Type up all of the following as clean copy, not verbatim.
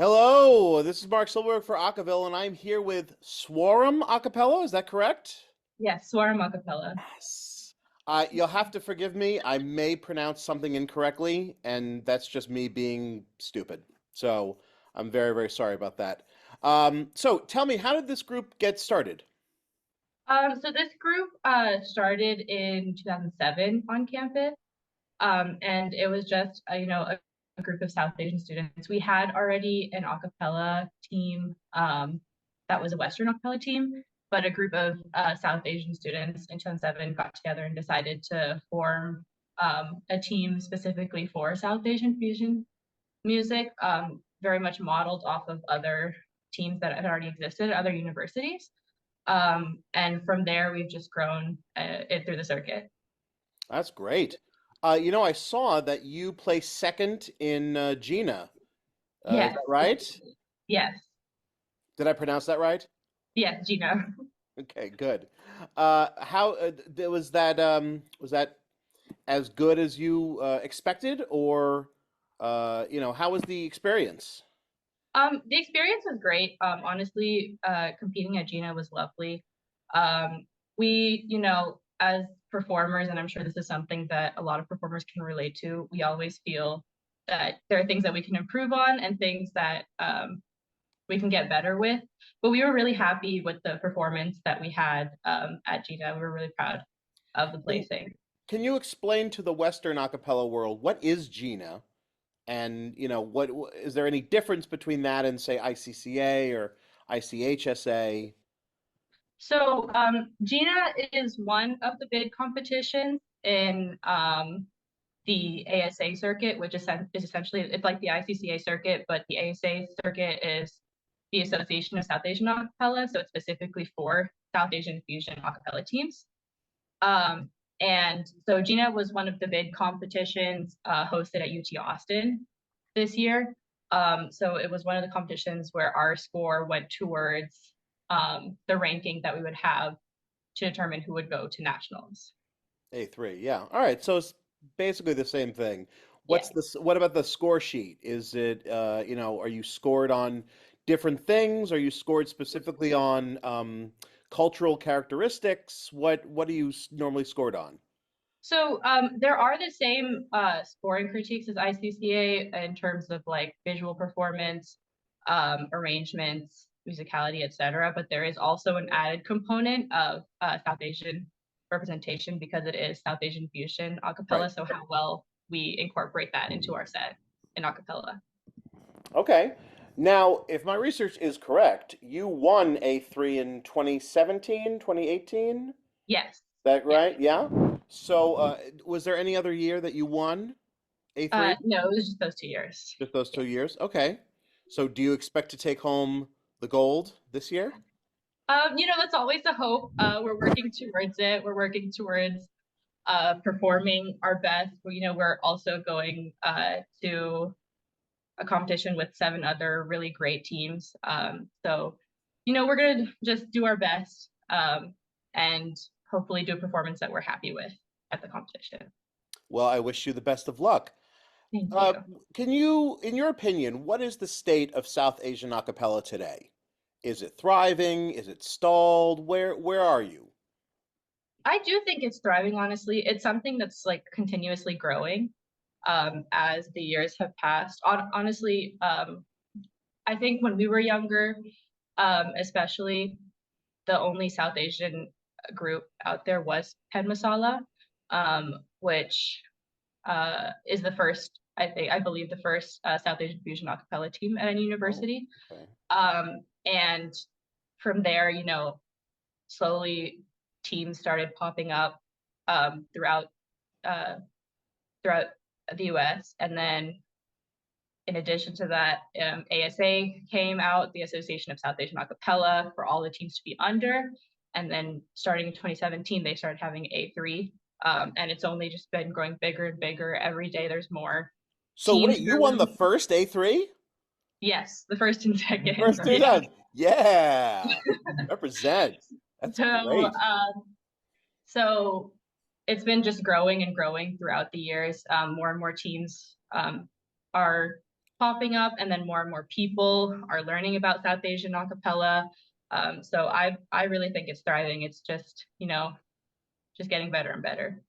Hello, this is Mark Silverberg for Acapella, and I'm here with Swaram Acapella. Is that correct? Yes, Swaram acapella. Yes. You'll have to forgive me. I may pronounce something incorrectly, and that's just me being stupid. So I'm very, very sorry about that. So tell me, how did this group get started? So this group started in 2007 on campus, and it was just a group of South Asian students. We had already an acapella team that was a Western acapella team, but a group of South Asian students in 2007 got together and decided to form a team specifically for South Asian fusion music, very much modeled off of other teams that had already existed at other universities. And from there, we've just grown it through the circuit. That's great. I saw that you placed second in Gina. Is Yes, that right? yes, Did I pronounce that right? yes, Gina. Okay, good. How was that? Was that as good as you expected, or how was the experience? The experience was great. Honestly, competing at Gina was lovely. We, as performers, and I'm sure this is something that a lot of performers can relate to, we always feel that there are things that we can improve on and things that we can get better with. But we were really happy with the performance that we had at Gina. We were really proud of the Can, placing. can you explain to the Western acapella world what is Gina, and is there any difference between that and say ICCA or ICHSA? Gina is one of the big competitions in the ASA circuit, which is essentially it's like the ICCA circuit, but the ASA circuit is the Association of South Asian Acapella, so it's specifically for South Asian fusion acapella teams. And so Gina was one of the big competitions hosted at UT Austin this year. So it was one of the competitions where our score went towards the ranking that we would have to determine who would go to nationals. A3, yeah. All right, so it's basically the same thing. Yeah. What about the score sheet? Is it are you scored on different things? Are you scored specifically on cultural characteristics? What are you normally scored on? There are the same scoring critiques as ICCA in terms of like visual performance, arrangements, musicality, etc. But there is also an added component of South Asian representation because it is South Asian fusion a Right. cappella. So how well we incorporate that into our set in a cappella. Okay. Now, if my research is correct, you won A3 in 2017, 2018. Yes. That Yes. right? Yeah. So, was there any other year that you won A3? No, it was just those 2 years. Just those 2 years? Okay. So, do you expect to take home the gold this year? That's always the hope. We're working towards it. We're working towards performing our best. We're also going to a competition with 7 other really great teams. We're gonna just do our best and hopefully do a performance that we're happy with at the competition. Well, I wish you the best of luck. Thank Uh, you. can you, in your opinion, what is the state of South Asian acapella today? Is it thriving? Is it stalled? Where are you? I do think it's thriving, honestly. It's something that's like continuously growing as the years have passed. Honestly, I think when we were younger, especially the only South Asian group out there was Pen Masala, which is the first, I believe, the first South Asian fusion a cappella team at any Oh, university. okay. And from there, slowly teams started popping up throughout uh, throughout the U.S. And then in addition to that, ASA came out, the Association of South Asian Acapella, for all the teams to be under. And then starting in 2017, they started having A3. And it's only just been growing bigger and bigger. Every day there's more So teams wait, you won the growing. first A3? Yes, the first and second. First two Yeah. times. Yeah. Represent. That's So, great. so it's been just growing and growing throughout the years. More and more teams are popping up, and then more and more people are learning about South Asian acapella. So I really think it's thriving. It's just, just getting better and better.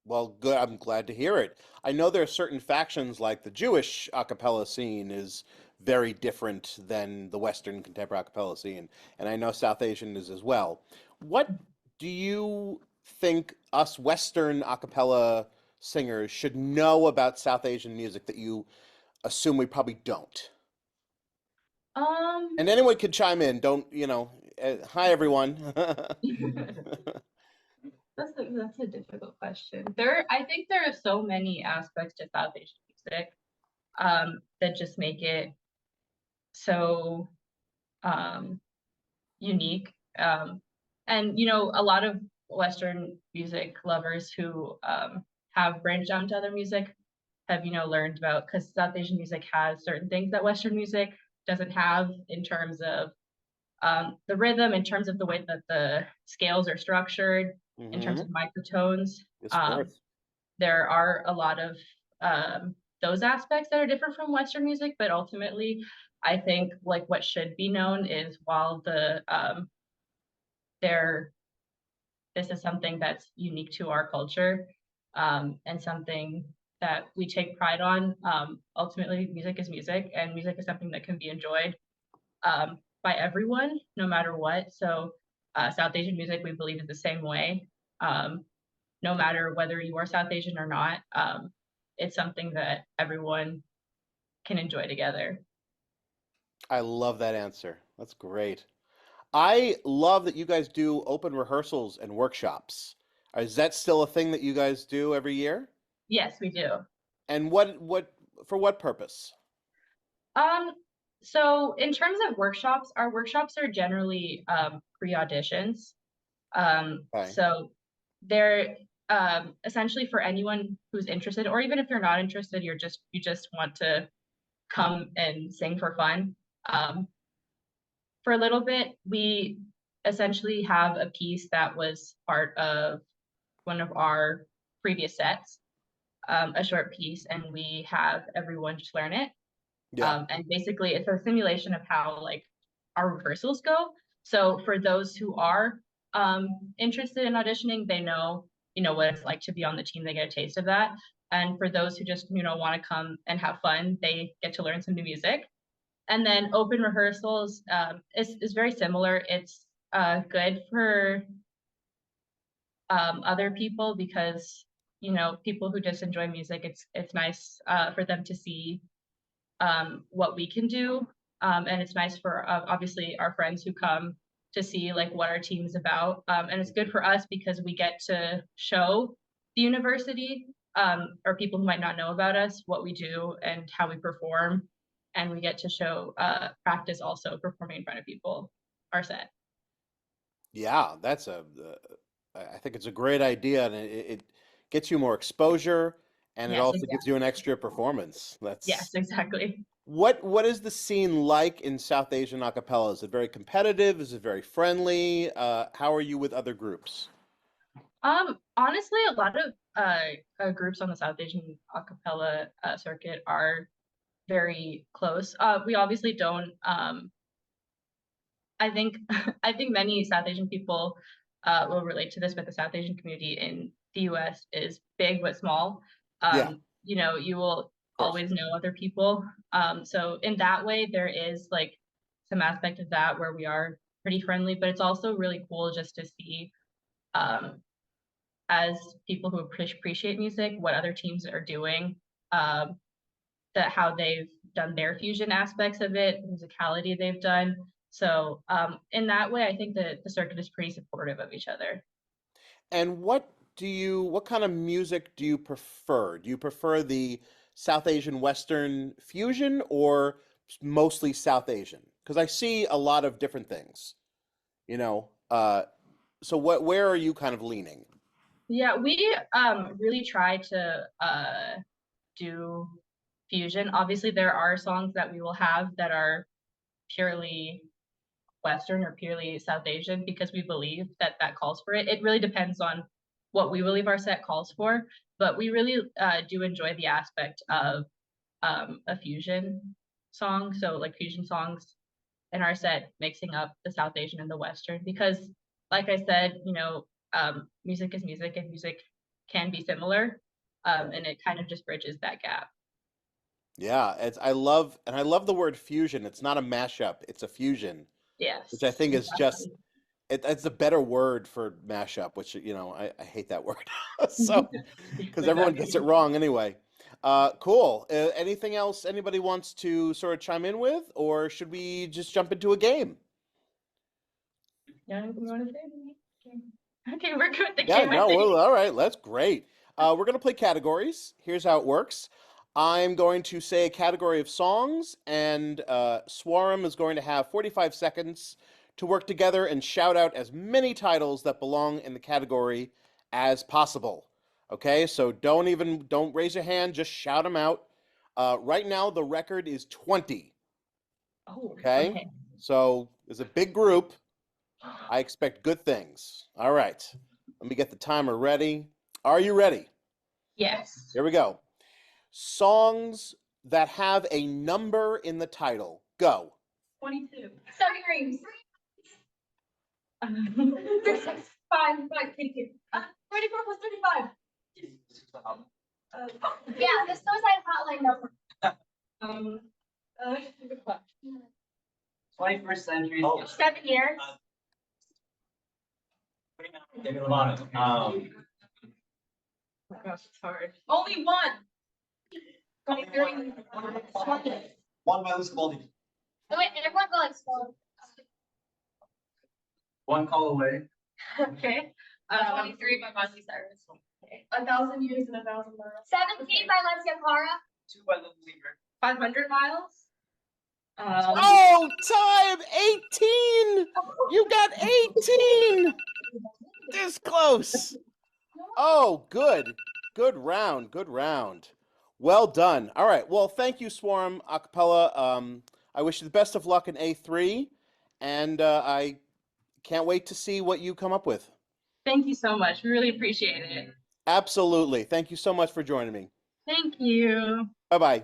Well, good. I'm glad to hear it. I know there are certain factions, like the Jewish a cappella scene is very different than the Western contemporary a cappella scene, and I know South Asian is as well. What do you think us Western a cappella singers should know about South Asian music that you assume we probably don't? Um, And anyone could chime in. Don't, hi everyone. that's a difficult question. I think there are so many aspects to South Asian music that just make it so um, unique. And a lot of Western music lovers who have branched out into other music have learned about, because South Asian music has certain things that Western music doesn't have in terms of the rhythm, in terms of the way that the scales are structured, in terms Hmm. of microtones. Yes, of Um, course. there are a lot of those aspects that are different from Western music, but ultimately, I think like what should be known is while there this is something that's unique to our culture, and something that we take pride on. Ultimately, music is music, and music is something that can be enjoyed by everyone, no matter what. So, South Asian music, we believe, is the same way. Um, no matter whether you are South Asian or not, it's something that everyone can enjoy together. I love that answer. That's great. I love that you guys do open rehearsals and workshops. Is that still a thing that you guys do every year? Yes, we do. And what for what purpose? Um, so in terms of workshops, our workshops are generally pre-auditions. Okay. So they're essentially for anyone who's interested, or even if you're not interested, you just want to come and sing for fun. Um, for a little bit, we essentially have a piece that was part of one of our previous sets, a short piece, and we have everyone just learn it. Yeah. And basically, it's a simulation of how like our rehearsals go. So for those who are interested in auditioning, they know what it's like to be on the team. They get a taste of that. And for those who just want to come and have fun, they get to learn some new music. And then open rehearsals is very similar. It's good for other people because people who just enjoy music. It's nice for them to see what we can do. And it's nice for obviously our friends who come to see like what our team is about. And it's good for us because we get to show the university or people who might not know about us what we do and how we perform. And we get to show practice also performing in front of people our set. Yeah, I think it's a great idea, and it gets you more exposure, and it Yes, also gives you exactly. an extra performance. Yes, That's exactly. what is the scene like in South Asian a cappella? Is it very competitive? Is it very friendly? How are you with other groups? Honestly, a lot of groups on the South Asian acapella circuit are very close. We obviously don't. I think I think many South Asian people will relate to this, but the South Asian community in the U.S. is big but small. Yeah, of You will course. always know other people. So in that way, there is like some aspect of that where we are pretty friendly, but it's also really cool just to see um, as people who appreciate music what other teams are doing. Um, that how they've done their fusion aspects of it, musicality they've done. So in that way, I think that the circuit is pretty supportive of each other. And what kind of music do you prefer? Do you prefer the South Asian Western fusion or mostly South Asian? Because I see a lot of different things, you know. So where are you kind of leaning? Yeah, we really try to do fusion. Obviously, there are songs that we will have that are purely Western or purely South Asian because we believe that that calls for it. It really depends on what we believe our set calls for, but we really do enjoy the aspect of a fusion song. So like fusion songs in our set, mixing up the South Asian and the Western. Because, like I said, music is music, and music can be similar, and it kind of just bridges that gap. Yeah, I love the word fusion. It's not a mashup, it's a fusion, which I Yes, think is just exactly. it's a better word for mashup, which I hate that word. So because everyone gets it Exactly. wrong anyway. Cool. Anything else anybody wants to sort of chime in with, or should we just jump into a game? Yeah, anything you want to say? Okay, we're good with the Yeah, game, I no, think. well, all right, that's great. We're gonna play categories. Here's how it works. I'm going to say a category of songs, and Swaram is going to have 45 seconds to work together and shout out as many titles that belong in the category as possible. Okay, so don't raise your hand, just shout them out. Right now, the record is 20. Oh, Okay, okay. so there's a big group. I expect good things. All right. Let me get the timer ready. Are you ready? Yes. Here we go. Songs that have a number in the title. Go. 22. Seven rings. 36. Five. 34 plus 35. Yeah, the suicide hotline number. Um, uh, 21st century. 7 years. Um, Oh my gosh, it's hard. Only one. 23. one by Lucy Baldi. Oh, wait, everyone go like slow. One call away. Okay. 23 by Miley Cyrus. Okay. 1,000 years and 1,000 miles. 17 by Alessia Cara. Two by Little Leaguer. 500 miles. Oh, time 18. You got 18. This close. Oh, good. Good round. Good round. Well done. All right. Well, thank you, Swarm Acapella. I wish you the best of luck in A3, and I can't wait to see what you come up with. Thank you so much. We really appreciate it. Absolutely. Thank you so much for joining me. Thank you. Bye bye.